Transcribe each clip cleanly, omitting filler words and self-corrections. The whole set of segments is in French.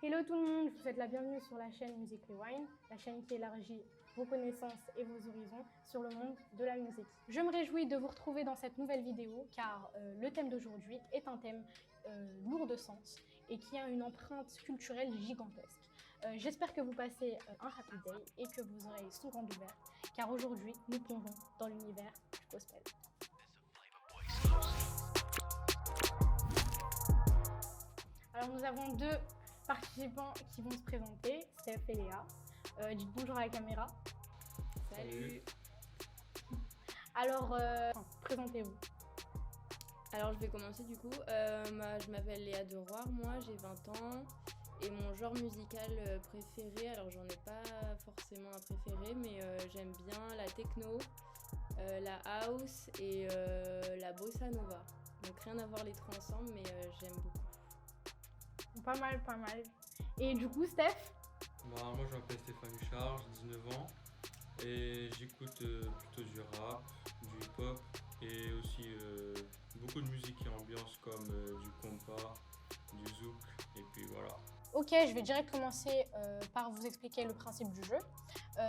Hello tout le monde, je vous souhaite la bienvenue sur la chaîne Music Rewind, la chaîne qui élargit vos connaissances et vos horizons sur le monde de la musique. Je me réjouis de vous retrouver dans cette nouvelle vidéo car le thème d'aujourd'hui est un thème lourd de sens et qui a une empreinte culturelle gigantesque. J'espère que vous passez un happy day et que vos oreilles sont grandes ouvertes car aujourd'hui nous plongeons dans l'univers du gospel. Alors nous avons deux participants qui vont se présenter, Steph et Léa. Dites bonjour à la caméra. Salut. Alors, présentez-vous. Alors je vais commencer du coup. Je m'appelle Léa de Roire, moi j'ai 20 ans et mon genre musical préféré, alors j'en ai pas forcément un préféré, mais j'aime bien la techno, la house et la bossa nova. Donc rien à voir les trois ensemble, mais j'aime beaucoup. Pas mal, pas mal. Et du coup, Steph? Moi je m'appelle Stéphane Huchard, j'ai 19 ans et j'écoute plutôt du rap, du hip-hop et aussi beaucoup de musique et ambiance comme du compas, du zouk et puis voilà. Ok, je vais direct commencer par vous expliquer le principe du jeu.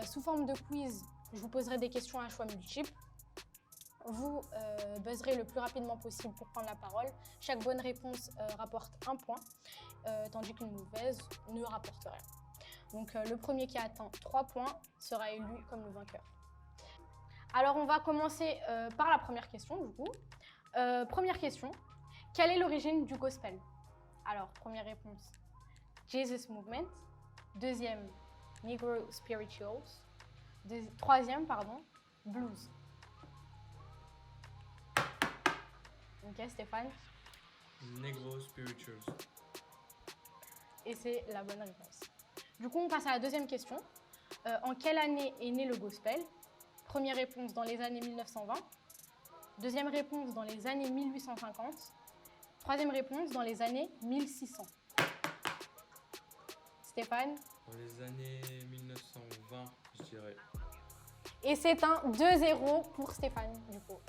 Sous forme de quiz, je vous poserai des questions à choix multiples. Vous buzzerez le plus rapidement possible pour prendre la parole. Chaque bonne réponse rapporte un point, tandis qu'une mauvaise ne rapporte rien. Donc le premier qui atteint 3 points sera élu comme le vainqueur. Alors on va commencer par la première question du coup. Première question, quelle est l'origine du gospel? Alors première réponse, Jesus Movement. Deuxième, Negro Spirituals. Troisième, Blues. Ok, Stéphane? Negro Spirituals. Et c'est la bonne réponse. Du coup, on passe à la deuxième question. En quelle année est né le gospel? Première réponse, dans les années 1920. Deuxième réponse, dans les années 1850. Troisième réponse, dans les années 1600. Stéphane? Dans les années 1920, je dirais. Et c'est un 2-0 pour Stéphane, du coup.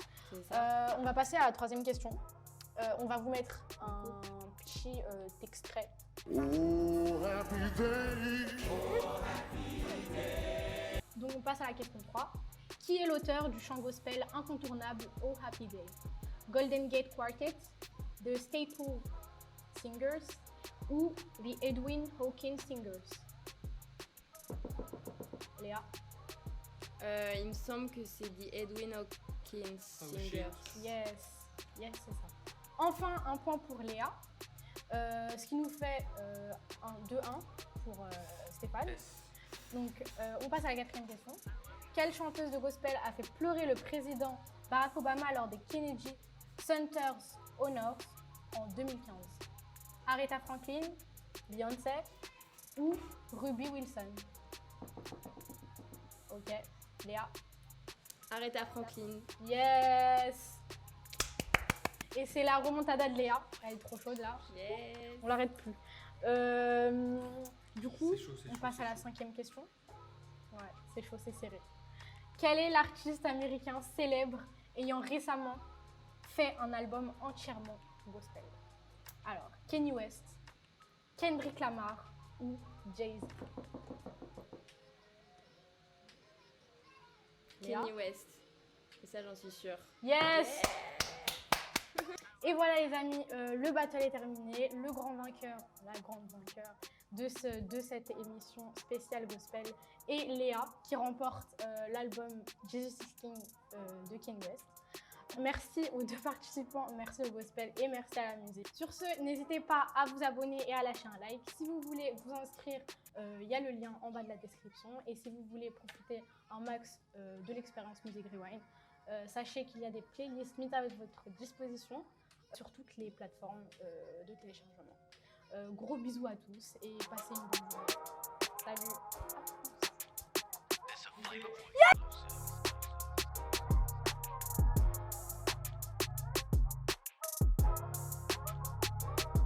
On va passer à la troisième question. On va vous mettre un petit extrait. Donc on passe à la question 3. Qui est l'auteur du chant gospel incontournable Oh Happy Day? Golden Gate Quartet, The Staple Singers ou The Edwin Hawkins Singers? Léa? Il me semble que c'est The Edwin Hawkins Singers. Yes, c'est ça. Enfin, un point pour Léa, ce qui nous fait un 2-1 pour Stéphane. Yes. Donc, on passe à la quatrième question. Quelle chanteuse de gospel a fait pleurer le président Barack Obama lors des Kennedy Center Honors en 2015? Aretha Franklin, Beyoncé ou Ruby Wilson? Ok, Léa? Aretha Franklin. Yes! Et c'est la remontada de Léa. Elle est trop chaude là. Yes. On l'arrête plus. Du coup, on passe à la cinquième question. Ouais, c'est chaud, c'est serré. Quel est l'artiste américain célèbre ayant récemment fait un album entièrement gospel? Alors, Kanye West, Kendrick Lamar ou Jay-Z? Kanye West. Et ça, j'en suis sûre. Yes! Et voilà les amis, le battle est terminé. Le grand vainqueur, la grande vainqueur de cette émission spéciale gospel est Léa qui remporte l'album Jesus is King de Kanye West. Merci aux deux participants, merci au gospel et merci à la musique. Sur ce, n'hésitez pas à vous abonner et à lâcher un like. Si vous voulez vous inscrire, il y a le lien en bas de la description. Et si vous voulez profiter un max de l'expérience Music Rewind, sachez qu'il y a des playlists mises à votre disposition sur toutes les plateformes de téléchargement. Gros bisous à tous et passez une bonne journée.